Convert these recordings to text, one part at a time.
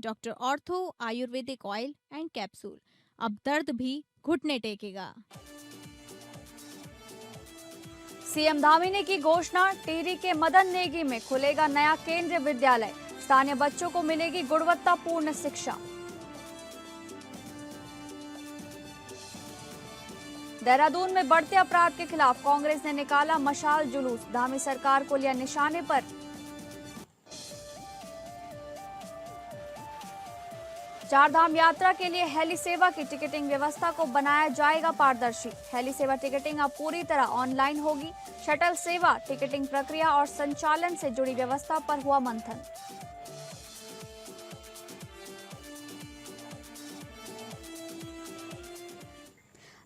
Doctor ortho Ayurvedic oil and capsule. अब दर्द भी घुटने टेकेगा। सीएम धामी ने की घोषणा, टिहरी के मदन नेगी में खुलेगा नया केंद्रीय विद्यालय, स्थानीय बच्चों को मिलेगी गुणवत्तापूर्ण शिक्षा। देहरादून में बढ़ते अपराध के खिलाफ कांग्रेस ने निकाला मशाल जुलूस, धामी सरकार को लिया निशाने पर। चारधाम यात्रा के लिए हेली सेवा की टिकटिंग व्यवस्था को बनाया जाएगा पारदर्शी, हेली सेवा टिकटिंग अब पूरी तरह ऑनलाइन होगी। शटल सेवा, टिकटिंग प्रक्रिया और संचालन से जुड़ी व्यवस्था पर हुआ मंथन।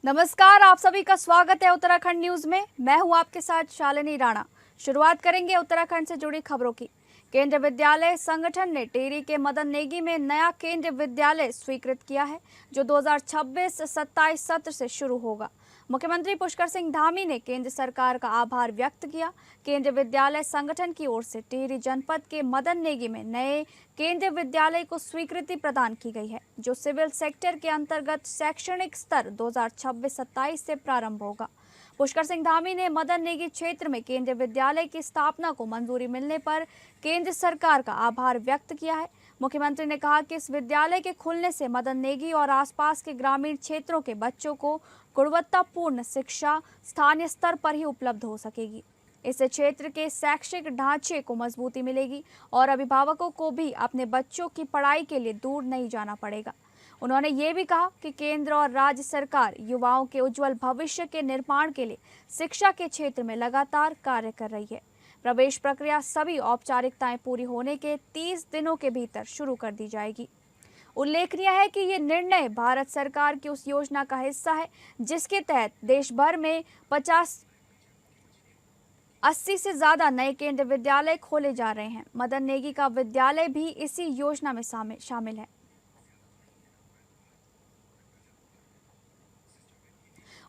नमस्कार, आप सभी का स्वागत है उत्तराखंड न्यूज में। मैं हूं आपके साथ शालिनी राणा। शुरुआत करेंगे उत्तराखंड से जुड़ी खबरों की। केंद्रीय विद्यालय संगठन ने टिहरी के मदन नेगी में नया केंद्रीय विद्यालय स्वीकृत किया है, जो 2026-27 सत्र से शुरू होगा। मुख्यमंत्री पुष्कर सिंह धामी ने केंद्र सरकार का आभार व्यक्त किया। केंद्रीय विद्यालय संगठन की ओर से टिहरी जनपद के मदन नेगी में नए केंद्रीय विद्यालय को स्वीकृति प्रदान की गई है, जो सिविल सेक्टर के अंतर्गत शैक्षणिक स्तर 2026-27 से प्रारंभ होगा। पुष्कर सिंह धामी ने मदन नेगी क्षेत्र में केंद्रीय विद्यालय की स्थापना को मंजूरी मिलने पर केंद्र सरकार का आभार व्यक्त किया है। मुख्यमंत्री ने कहा कि इस विद्यालय के खुलने से मदन नेगी और आसपास के ग्रामीण क्षेत्रों के बच्चों को गुणवत्तापूर्ण शिक्षा स्थानीय स्तर पर ही उपलब्ध हो सकेगी। इससे क्षेत्र के शैक्षिक ढांचे को मजबूती मिलेगी और अभिभावकों को भी अपने बच्चों की पढ़ाई के लिए दूर नहीं जाना पड़ेगा। उन्होंने ये भी कहा कि केंद्र और राज्य सरकार युवाओं के उज्जवल भविष्य के निर्माण के लिए शिक्षा के क्षेत्र में लगातार कार्य कर रही है। प्रवेश प्रक्रिया सभी औपचारिकताएं पूरी होने के 30 दिनों के भीतर शुरू कर दी जाएगी। उल्लेखनीय है कि ये निर्णय भारत सरकार की उस योजना का हिस्सा है जिसके तहत देश भर में 80 से ज्यादा नए केंद्रीय विद्यालय खोले जा रहे हैं। मदन नेगी का विद्यालय भी इसी योजना में शामिल है।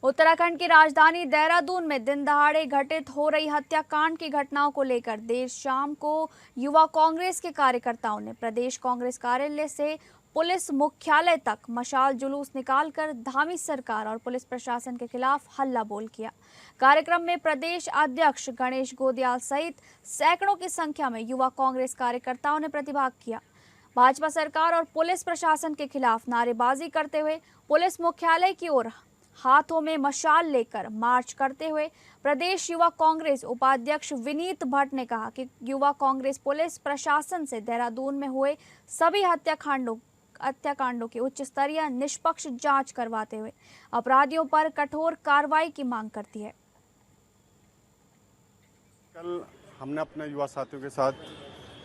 उत्तराखंड की राजधानी देहरादून में दिन दहाड़े घटित हो रही हत्याकांड की घटनाओं को लेकर देर शाम को युवा कांग्रेस के कार्यकर्ताओं ने प्रदेश कांग्रेस कार्यालय से पुलिस मुख्यालय तक मशाल जुलूस निकालकर धामी सरकार और पुलिस प्रशासन के खिलाफ हल्ला बोल किया। कार्यक्रम में प्रदेश अध्यक्ष गणेश गोदियाल सहित सैकड़ों की संख्या में युवा कांग्रेस कार्यकर्ताओं ने प्रतिभाग किया। भाजपा सरकार और पुलिस प्रशासन के खिलाफ नारेबाजी करते हुए पुलिस मुख्यालय की ओर हाथों में मशाल लेकर मार्च करते हुए प्रदेश युवा कांग्रेस उपाध्यक्ष विनीत भट्ट ने कहा कि युवा कांग्रेस पुलिस प्रशासन से देहरादून में हुए सभी हत्याकांडों की उच्च स्तरीय निष्पक्ष जांच करवाते हुए अपराधियों पर कठोर कार्रवाई की मांग करती है। कल हमने अपने युवा साथियों के साथ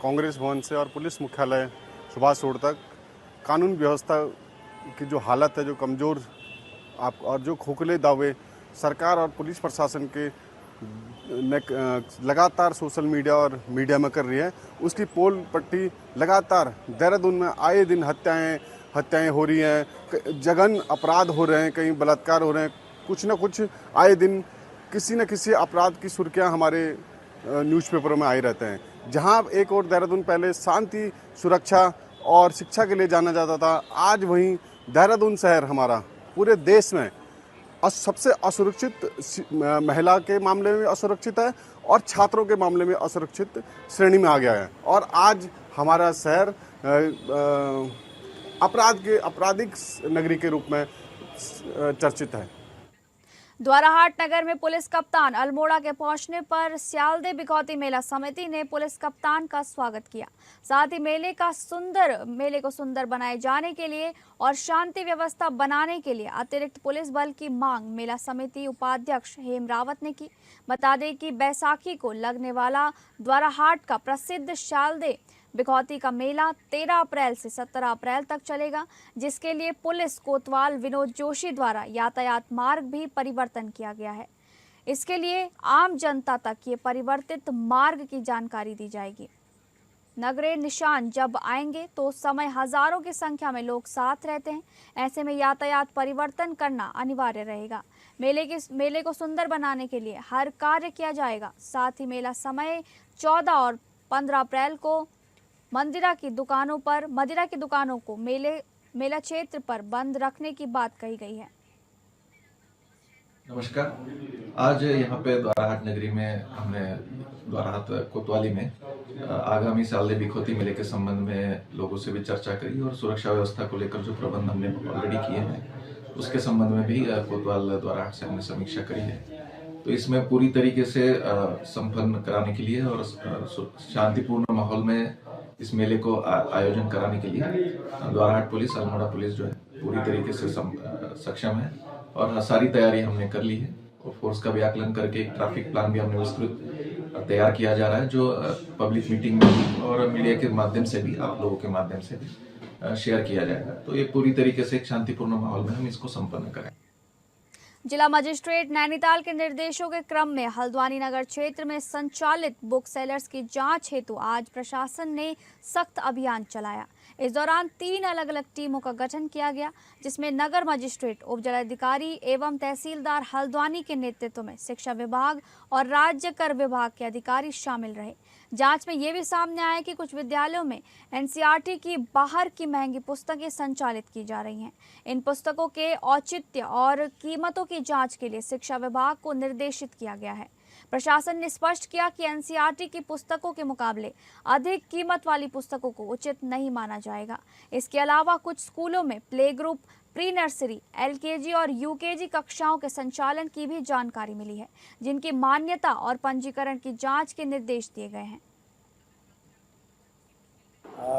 कांग्रेस भवन से और पुलिस मुख्यालय सुभाष रोड तक कानून व्यवस्था की जो हालत है, जो कमज़ोर और जो खोखले दावे सरकार और पुलिस प्रशासन के लगातार सोशल मीडिया और मीडिया में कर रही है, उसकी पोल पट्टी लगातार देहरादून में आए दिन हत्याएं हो रही हैं, जघन अपराध हो रहे हैं, कहीं बलात्कार हो रहे हैं, कुछ ना कुछ आए दिन किसी न किसी अपराध की सुर्खियां हमारे न्यूज़पेपरों में आए रहते हैं। जहां एक और देहरादून पहले शांति, सुरक्षा और शिक्षा के लिए जाना जाता था, आज वहीं देहरादून शहर हमारा पूरे देश में सबसे असुरक्षित महिला के मामले में असुरक्षित है और छात्रों के मामले में असुरक्षित श्रेणी में आ गया है। और आज हमारा शहर आपराधिक नगरी के रूप में चर्चित है। द्वाराहाट नगर में पुलिस कप्तान अल्मोड़ा के पहुंचने पर स्यालदे बिखौती मेला समिति ने पुलिस कप्तान का स्वागत किया। साथ ही मेले को सुंदर बनाए जाने के लिए और शांति व्यवस्था बनाने के लिए अतिरिक्त पुलिस बल की मांग मेला समिति उपाध्यक्ष हेम रावत ने की। बता दें कि बैसाखी को लगने वाला द्वाराहाट का प्रसिद्ध स्यालदे बिखौती का मेला 13 अप्रैल से 17 अप्रैल तक चलेगा, जिसके लिए पुलिस कोतवाल विनोद जोशी द्वारा यातायात मार्ग भी परिवर्तन किया गया है। इसके लिए आम जनता तक ये परिवर्तित मार्ग की जानकारी दी जाएगी। नगरे निशान जब आएंगे तो समय हजारों की संख्या में लोग साथ रहते हैं, ऐसे में यातायात परिवर्तन करना अनिवार्य रहेगा। मेले को सुंदर बनाने के लिए हर कार्य किया जाएगा। साथ ही मेला समय 14 और 15 अप्रैल को मदिरा की दुकानों को मेला क्षेत्र पर बंद रखने की बात कही गई है। नमस्कार। आज यहाँ पे द्वाराहाट नगरी में हमने द्वाराहाट कोतवाली में आगामी साल बिखोती मेले के संबंध में लोगों से भी चर्चा करी और सुरक्षा व्यवस्था को लेकर जो प्रबंध हमने ऑलरेडी किए हैं उसके संबंध में भी कोतवाल द्वाराहाट से हमने समीक्षा करी है। तो इसमें पूरी तरीके से संपन्न कराने के लिए और शांतिपूर्ण माहौल में इस मेले को आयोजन कराने के लिए द्वाराहाट पुलिस, अल्मोड़ा पुलिस जो है पूरी तरीके से सक्षम है और सारी तैयारी हमने कर ली है और फोर्स का भी आकलन करके एक ट्रैफिक प्लान भी हमने विस्तृत तैयार किया जा रहा है, जो पब्लिक मीटिंग में भी और मीडिया के माध्यम से भी, आप लोगों के माध्यम से भी शेयर किया जाएगा। तो ये पूरी तरीके से एक शांतिपूर्ण माहौल में हम इसको संपन्न करें। जिला मजिस्ट्रेट नैनीताल के निर्देशों के क्रम में हल्द्वानी नगर क्षेत्र में संचालित बुक सेलर्स की जांच हेतु आज प्रशासन ने सख्त अभियान चलाया। इस दौरान 3 अलग अलग टीमों का गठन किया गया, जिसमें नगर मजिस्ट्रेट, उप जिलाधिकारी एवं तहसीलदार हल्द्वानी के नेतृत्व में शिक्षा विभाग और राज्य कर विभाग के अधिकारी शामिल रहे। जांच में ये भी सामने आया कि कुछ विद्यालयों में एनसीईआरटी की बाहर की महंगी पुस्तकें संचालित की जा रही हैं। इन पुस्तकों के औचित्य और कीमतों की जांच के लिए शिक्षा विभाग को निर्देशित किया गया है। प्रशासन ने स्पष्ट किया कि एनसीईआरटी की पुस्तकों के मुकाबले अधिक कीमत वाली पुस्तकों को उचित नहीं माना जाएगा। इसके अलावा कुछ स्कूलों में play group, pre nursery, LKG और यूकेजी कक्षाओं के संचालन की भी जानकारी मिली है, जिनकी मान्यता और पंजीकरण की जांच के निर्देश दिए गए हैं।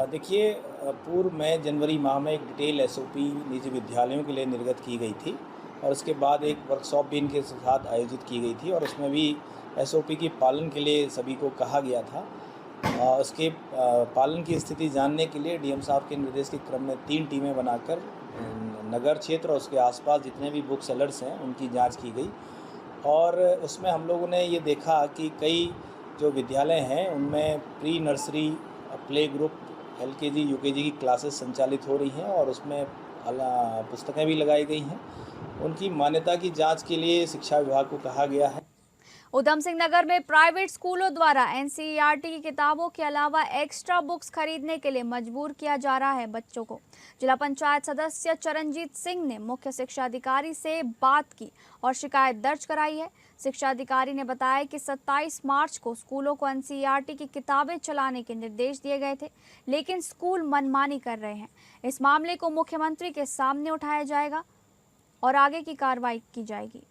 देखिए, पूर्व में जनवरी माह में एक डिटेल एसओपी निजी विद्यालयों के लिए निर्गत की गई थी और उसके बाद एक वर्कशॉप भी इनके साथ आयोजित की गई थी और उसमें भी एसओपी के पालन के लिए सभी को कहा गया था। उसके पालन की स्थिति जानने के लिए डीएम साहब के निर्देश के क्रम में 3 टीमें बनाकर नगर क्षेत्र और उसके आसपास जितने भी बुक सेलर्स हैं उनकी जांच की गई और उसमें हम लोगों ने ये देखा कि कई जो विद्यालय हैं उनमें pre nursery, play group, LKG, UKG की क्लासेस संचालित हो रही हैं और उसमें पुस्तकें भी लगाई गई हैं। उनकी मान्यता की जांच के लिए शिक्षा विभाग को कहा गया है। उधम सिंह नगर में प्राइवेट स्कूलों द्वारा एनसीईआरटी की किताबों के अलावा एक्स्ट्रा बुक्स खरीदने के लिए मजबूर किया जा रहा है बच्चों को। जिला पंचायत सदस्य चरणजीत सिंह ने मुख्य शिक्षा अधिकारी से बात की और शिकायत दर्ज कराई है। शिक्षा अधिकारी ने बताया कि 27 मार्च को स्कूलों को एनसीईआरटी की किताबें चलाने के निर्देश दिए गए थे, लेकिन स्कूल मनमानी कर रहे हैं। इस मामले को मुख्यमंत्री के सामने उठाया जाएगा और आगे की कार्रवाई की जाएगी।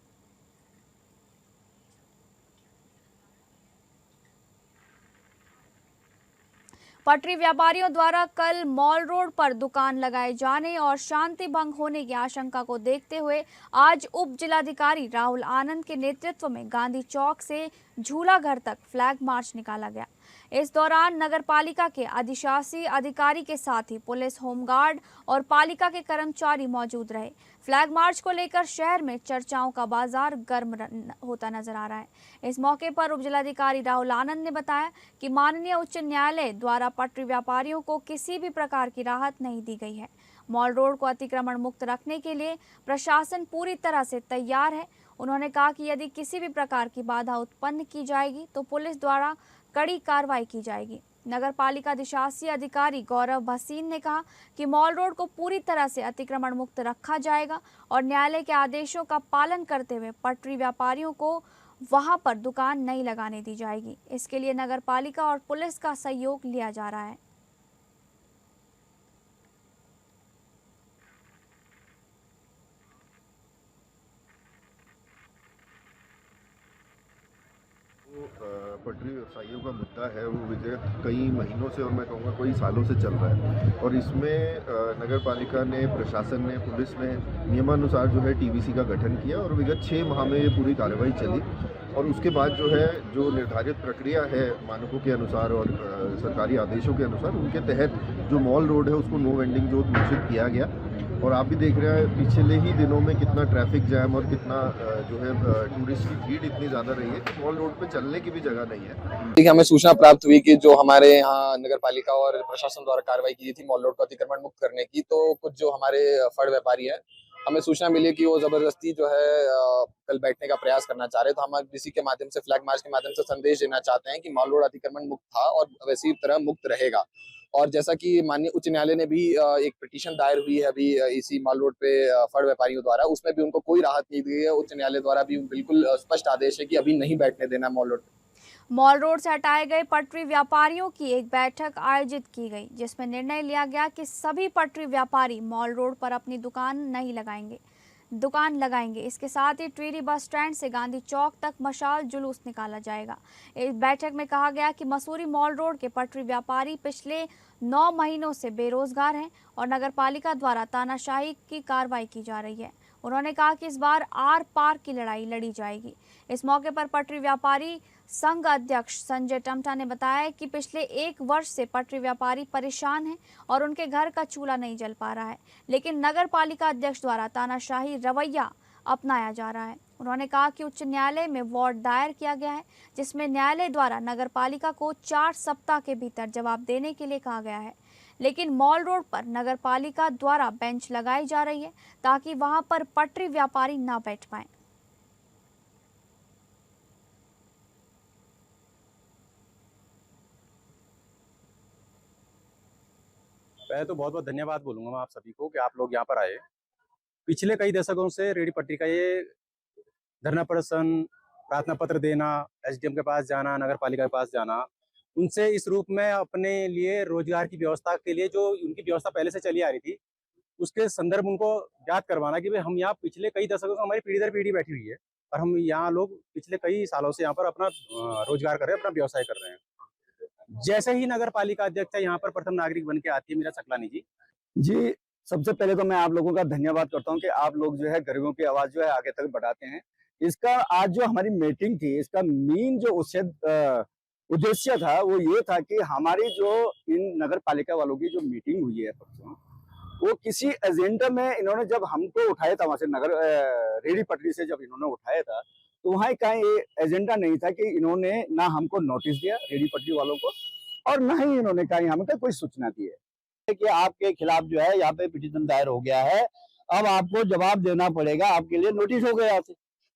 पटरी व्यापारियों द्वारा कल मॉल रोड पर दुकान लगाए जाने और शांति भंग होने की आशंका को देखते हुए आज उप जिलाधिकारी राहुल आनंद के नेतृत्व में गांधी चौक से झूला घर तक फ्लैग मार्च निकाला गया। इस दौरान नगर पालिका के अधिशासी अधिकारी के साथ ही पुलिस, होमगार्ड और पालिका के कर्मचारी मौजूद रहे। फ्लैग मार्च को लेकर शहर में चर्चाओं का बाजार गर्म होता नजर आ रहा है। इस मौके पर उप जिलाधिकारी राहुल आनंद ने बताया कि माननीय उच्च न्यायालय द्वारा पटरी व्यापारियों को किसी भी प्रकार की राहत नहीं दी गई है। मॉल रोड को अतिक्रमण मुक्त रखने के लिए प्रशासन पूरी तरह से तैयार है। उन्होंने कहा कि यदि किसी भी प्रकार की बाधा उत्पन्न की जाएगी तो पुलिस द्वारा कड़ी कार्रवाई की जाएगी। नगर पालिका अधिशासी अधिकारी गौरव भसीन ने कहा कि मॉल रोड को पूरी तरह से अतिक्रमण मुक्त रखा जाएगा और न्यायालय के आदेशों का पालन करते हुए पटरी व्यापारियों को वहां पर दुकान नहीं लगाने दी जाएगी। इसके लिए नगर पालिका और पुलिस का सहयोग लिया जा रहा है। पटरी व्यवसायियों का मुद्दा है वो विजय कई महीनों से और मैं कहूँगा कई सालों से चल रहा है और इसमें नगर पालिका ने, प्रशासन ने, पुलिस ने नियमानुसार जो है टीवीसी का गठन किया और विगत 6 माह में ये पूरी कार्रवाई चली और उसके बाद जो है जो निर्धारित प्रक्रिया है मानकों के अनुसार और सरकारी आदेशों के अनुसार उनके तहत जो मॉल रोड है उसको नो वेंडिंग जोन घोषित किया गया और आप भी देख रहे हैं पिछले ही दिनों में कितना ट्रैफिक जैम और कितना जो है टूरिस्ट की भीड़ इतनी ज़्यादा रही है कि मॉल रोड पे चलने की भी जगह नहीं है। देखिए, हमें सूचना प्राप्त हुई कि जो हमारे यहाँ नगर पालिका और प्रशासन द्वारा कार्रवाई की थी मॉल रोड को अतिक्रमण मुक्त करने की, तो कुछ जो हमारे फड़ व्यापारी है, हमें सूचना मिली कि वो जबरदस्ती जो है कल बैठने का प्रयास करना चाह रहे। तो हम इसी के माध्यम से, फ्लैग मार्च के माध्यम से संदेश देना चाहते हैं कि मॉल रोड अतिक्रमण मुक्त था और वैसी तरह मुक्त रहेगा। और जैसा कि माननीय उच्च न्यायालय ने भी एक पिटीशन दायर हुई है अभी इसी माल रोड पे फड़ व्यापारियों द्वारा, उसमें भी उनको कोई राहत नहीं दी गई है। उच्च न्यायालय द्वारा भी बिल्कुल स्पष्ट आदेश है कि अभी नहीं बैठने देना मॉल रोड पे। मॉल रोड से हटाए गए पटरी व्यापारियों की एक बैठक आयोजित की गई, जिसमें निर्णय लिया गया कि सभी पटरी व्यापारी मॉल रोड पर अपनी दुकान लगाएंगे। इसके साथ ही टिहरी बस स्टैंड से गांधी चौक तक मशाल जुलूस निकाला जाएगा। इस बैठक में कहा गया कि मसूरी मॉल रोड के पटरी व्यापारी पिछले 9 महीनों से बेरोजगार हैं और नगर पालिका द्वारा तानाशाही की कार्रवाई की जा रही है। उन्होंने कहा कि इस बार आर पार की लड़ाई लड़ी जाएगी। इस मौके पर पटरी व्यापारी संघ अध्यक्ष संजय टमटा ने बताया कि पिछले 1 वर्ष से पटरी व्यापारी परेशान हैं और उनके घर का चूल्हा नहीं जल पा रहा है, लेकिन नगर पालिका अध्यक्ष द्वारा तानाशाही रवैया अपनाया जा रहा है। उन्होंने कहा कि उच्च न्यायालय में वार्ड दायर किया गया है, जिसमें न्यायालय द्वारा नगर पालिका को 4 सप्ताह के भीतर जवाब देने के लिए कहा गया है, लेकिन मॉल रोड पर नगर पालिका द्वारा बेंच लगाई जा रही है ताकि वहां पर पटरी व्यापारी न बैठ पाए। पहले तो बहुत बहुत धन्यवाद बोलूंगा मैं आप सभी को कि आप लोग यहाँ पर आए। पिछले कई दशकों से रेहड़ी पटरी का ये धरना प्रदर्शन, प्रार्थना पत्र देना, एसडीएम के पास जाना, नगर पालिका के पास जाना, उनसे इस रूप में अपने लिए रोजगार की व्यवस्था के लिए जो उनकी व्यवस्था पहले से चली आ रही थी, उसके संदर्भ उनको याद करवाना कि भाई हम यहाँ पिछले कई दशकों से हमारी पीढ़ी दर पीढ़ी बैठी हुई है और हम यहाँ लोग पिछले कई सालों से यहाँ पर अपना रोजगार कर रहे हैं, अपना व्यवसाय कर रहे हैं। जैसे ही नगर पालिका अध्यक्ष यहाँ पर प्रथम नागरिक बन के आती है मीरा सकलानी जी, सबसे पहले तो मैं आप लोगों का धन्यवाद करता हूँ कि आप लोग जो है गरीबों की आवाज जो है आगे तक बढ़ाते हैं। इसका आज जो हमारी मीटिंग थी, इसका मेन जो उद्देश्य था वो ये था कि हमारी जो इन नगर पालिका वालों की जो मीटिंग हुई है परसों, वो किसी एजेंडा में इन्होंने जब हमको उठाया था वहां से नगर रेहड़ी पटरी से जब इन्होंने उठाया था, तो वहाँ का ये एजेंडा नहीं था कि इन्होंने ना हमको नोटिस दिया रेहड़ी पटरी वालों को और ना ही इन्होंने कहीं हमें कोई सूचना दी है कि आपके खिलाफ जो है यहाँ पे पिटीशन दायर हो गया है, अब आपको जवाब देना पड़ेगा, आपके लिए नोटिस हो गया है।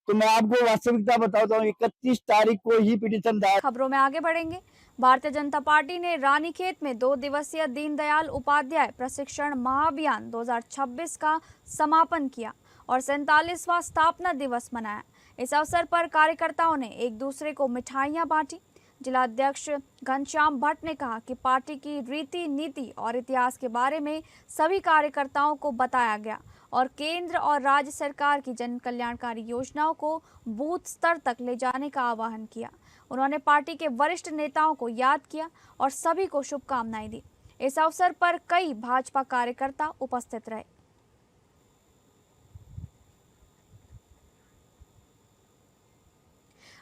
तो मैं आपको वास्तविकता बताता हूँ, 31 तारीख को ही पिटीशन दायर। खबरों में आगे बढ़ेंगे। भारतीय जनता पार्टी ने रानीखेत में 2 दिवसीय दीनदयाल उपाध्याय प्रशिक्षण महाअभियान 2026 का समापन किया और 47वां स्थापना दिवस मनाया। इस अवसर पर कार्यकर्ताओं ने एक दूसरे को मिठाइयां बांटी। जिलाध्यक्ष घनश्याम भट्ट ने कहा कि पार्टी की रीति नीति और इतिहास के बारे में सभी कार्यकर्ताओं को बताया गया और केंद्र और राज्य सरकार की जन कल्याणकारी योजनाओं को बूथ स्तर तक ले जाने का आह्वान किया। उन्होंने पार्टी के वरिष्ठ नेताओं को याद किया और सभी को शुभकामनाएं दी। इस अवसर पर कई भाजपा कार्यकर्ता उपस्थित रहे।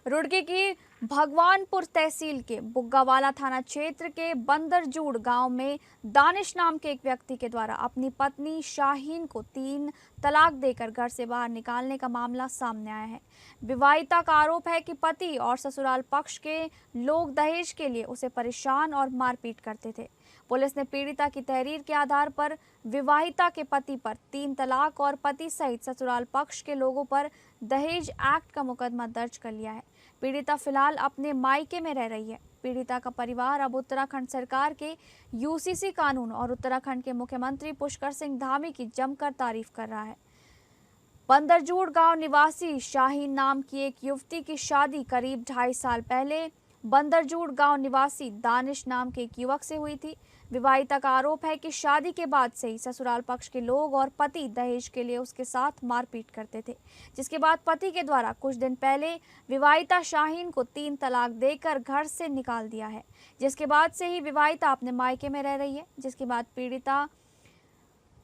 रुड़की की भगवानपुर तहसील के बुग्गावाला थाना क्षेत्र के बंदरजूड़ गांव में दानिश नाम के एक व्यक्ति के द्वारा अपनी पत्नी शाहीन को 3 तलाक देकर घर से बाहर निकालने का मामला सामने आया है। विवाहिता का आरोप है कि पति और ससुराल पक्ष के लोग दहेज के लिए उसे परेशान और मारपीट करते थे। पुलिस ने पीड़िता की तहरीर के आधार पर विवाहिता के पति पर 3 तलाक और पति सहित ससुराल पक्ष के लोगों पर दहेज एक्ट का मुकदमा दर्ज कर लिया है। पीड़िता फिलहाल अपने मायके में रह रही है। पीड़िता का परिवार अब उत्तराखंड सरकार के यूसीसी कानून और उत्तराखंड के मुख्यमंत्री पुष्कर सिंह धामी की जमकर तारीफ कर रहा है। बंदरजूड़ गांव निवासी शाहीन नाम की एक युवती की शादी करीब 2.5 साल पहले बंदरजूड़ गांव निवासी दानिश नाम के एक युवक से हुई थी। विवाहिता का आरोप है कि शादी के बाद से ही ससुराल पक्ष के लोग और पति दहेज के लिए उसके साथ मारपीट करते थे, जिसके बाद पति के द्वारा कुछ दिन पहले विवाहिता शाहीन को 3 तलाक देकर घर से निकाल दिया है, जिसके बाद से ही विवाहिता अपने मायके में रह रही है। जिसके बाद पीड़िता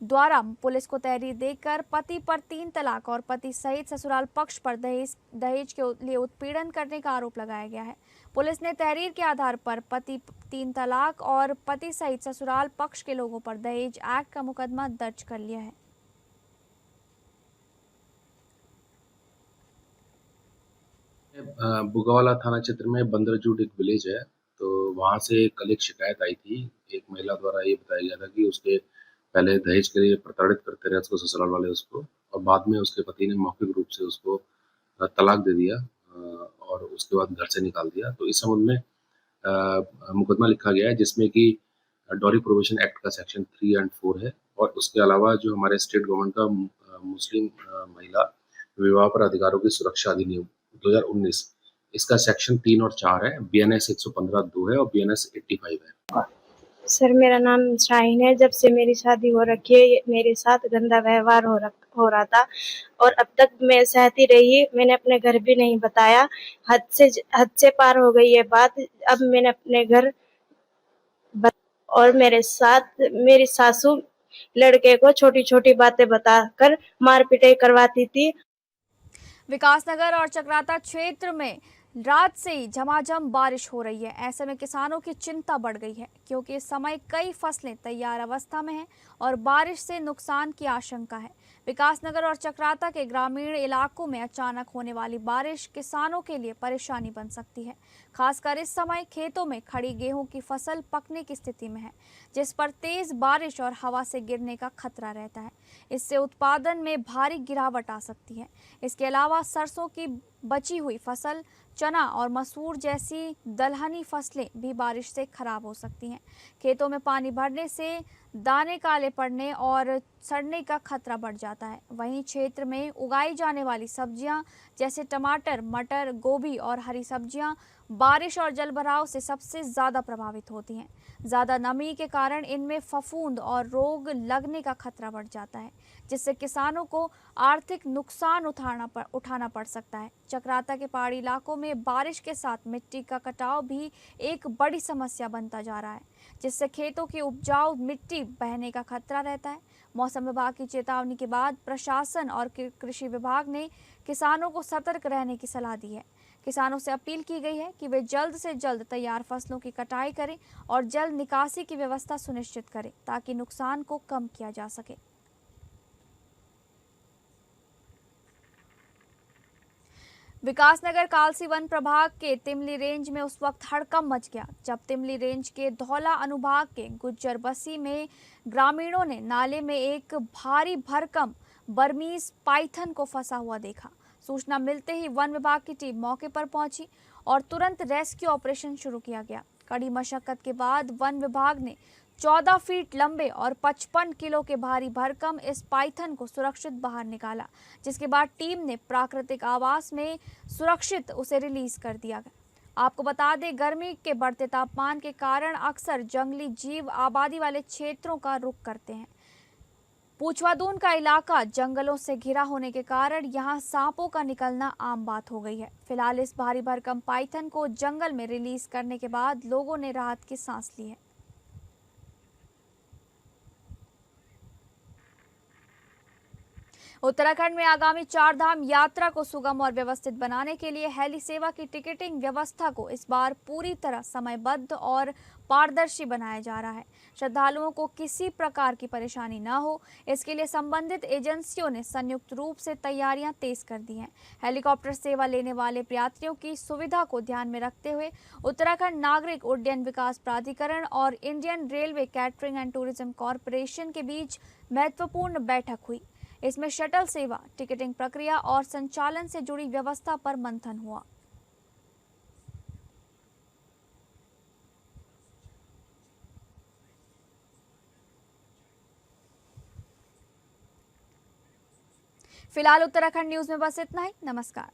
द्वारा पुलिस को तहरीर देकर पति पर 3 तलाक और पति सहित ससुराल पक्ष पर दहेज के लिए उत्पीड़न करने का आरोप लगाया गया है। पुलिस ने तहरीर के आधार पर पति 3 तलाक और पति सहित ससुराल पक्ष के लोगों पर दहेज एक्ट का मुकदमा दर्ज कर लिया है। बुगावाला थाना क्षेत्र में बंदरजूड़ एक विलेज है, तो वहाँ से कल एक शिकायत आई थी। एक महिला द्वारा ये बताया गया था कि उसके पहले दहेज के लिए प्रताड़ित करते रहे उसको ससुराल वाले उसको, और बाद में उसके पति ने मौखिक रूप से उसको तलाक दे दिया और उसके बाद घर से निकाल दिया। तो इस संबंध में मुकदमा लिखा गया है, जिसमें कि डॉरी प्रोविजन एक्ट का सेक्शन 3 और 4 है, और उसके अलावा जो हमारे स्टेट गवर्नमेंट का मुस्लिम महिला विवाह पर अधिकारों की सुरक्षा अधिनियम 2019, इसका सेक्शन 3 और 4 है, BNS 115(2) है और BNS 85 है। सर, मेरा नाम शाहीन है। जब से मेरी शादी हो रखी है, मेरे साथ गंदा व्यवहार हो रहा था और अब तक मैं सहती रही। मैंने अपने घर भी नहीं बताया। हद से पार हो गई ये बात। अब मैंने अपने घर और मेरे साथ मेरी सासू लड़के को छोटी छोटी बातें बताकर मार पिटाई करवाती थी। विकासनगर और चक्राता क्षेत्र में रात से ही झमाझम बारिश हो रही है। ऐसे में किसानों की चिंता बढ़ गई है, क्योंकि इस समय कई फसलें तैयार अवस्था में हैं और बारिश से नुकसान की आशंका है। विकासनगर और चक्राता के ग्रामीण इलाकों में अचानक होने वाली बारिश किसानों के लिए परेशानी बन सकती है। खासकर इस समय खेतों में खड़ी गेहूं की फसल पकने की स्थिति में है, जिस पर तेज बारिश और हवा से गिरने का खतरा रहता है। इससे उत्पादन में भारी गिरावट आ सकती है। इसके अलावा सरसों की बची हुई फसल, चना और मसूर जैसी दलहनी फसलें भी बारिश से खराब हो सकती हैं। खेतों में पानी भरने से दाने काले पड़ने और सड़ने का खतरा बढ़ जाता है। वहीं क्षेत्र में उगाई जाने वाली सब्जियां जैसे टमाटर, मटर, गोभी और हरी सब्जियां बारिश और जलभराव से सबसे ज़्यादा प्रभावित होती हैं। ज़्यादा नमी के कारण इनमें फफूंद और रोग लगने का खतरा बढ़ जाता है, जिससे किसानों को आर्थिक नुकसान उठाना पड़ सकता है। चक्राता के पहाड़ी इलाकों में बारिश के साथ मिट्टी का कटाव भी एक बड़ी समस्या बनता जा रहा है, जिससे खेतों की उपजाऊ मिट्टी बहने का खतरा रहता है। मौसम विभाग की चेतावनी के बाद प्रशासन और कृषि विभाग ने किसानों को सतर्क रहने की सलाह दी है। किसानों से अपील की गई है कि वे जल्द से जल्द तैयार फसलों की कटाई करें और जल निकासी की व्यवस्था सुनिश्चित करें, ताकि नुकसान को कम किया जा सके। विकासनगर कालसी वन प्रभाग के तिमली रेंज में उस वक्त हड़कंप मच गया जब तिमली रेंज के धौला अनुभाग के गुज्जर बस्ती में ग्रामीणों ने नाले में एक भारी भरकम बर्मीज पाइथन को फंसा हुआ देखा। सूचना मिलते ही वन विभाग की टीम मौके पर पहुंची और तुरंत रेस्क्यू ऑपरेशन शुरू किया गया। कड़ी मशक्कत के बाद वन विभाग ने 14 फीट लंबे और 55 किलो के भारी भरकम इस पाइथन को सुरक्षित बाहर निकाला, जिसके बाद टीम ने प्राकृतिक आवास में सुरक्षित उसे रिलीज कर दिया गया। आपको बता दें, गर्मी के बढ़ते तापमान के कारण अक्सर जंगली जीव आबादी वाले क्षेत्रों का रुख करते हैं। पूछवादून का इलाका जंगलों से घिरा होने के कारण यहां सांपों का निकलना आम बात हो गई है। फिलहाल इस भारी भरकम पाइथन को जंगल में रिलीज करने के बाद लोगों ने राहत की सांस ली है। उत्तराखंड में आगामी 4 धाम यात्रा को सुगम और व्यवस्थित बनाने के लिए हेली सेवा की टिकटिंग व्यवस्था को इस बार पूरी तरह समयबद्ध और पारदर्शी बनाया जा रहा है। श्रद्धालुओं को किसी प्रकार की परेशानी न हो, इसके लिए संबंधित एजेंसियों ने संयुक्त रूप से तैयारियां तेज कर दी हैं। हेलीकॉप्टर सेवा लेने वाले यात्रियों की सुविधा को ध्यान में रखते हुए उत्तराखंड नागरिक उड्डयन विकास प्राधिकरण और Indian railway catering and tourism corporation के बीच महत्वपूर्ण बैठक हुई। इसमें शटल सेवा, टिकटिंग प्रक्रिया और संचालन से जुड़ी व्यवस्था पर मंथन हुआ। फिलहाल उत्तराखंड न्यूज में बस इतना ही। नमस्कार।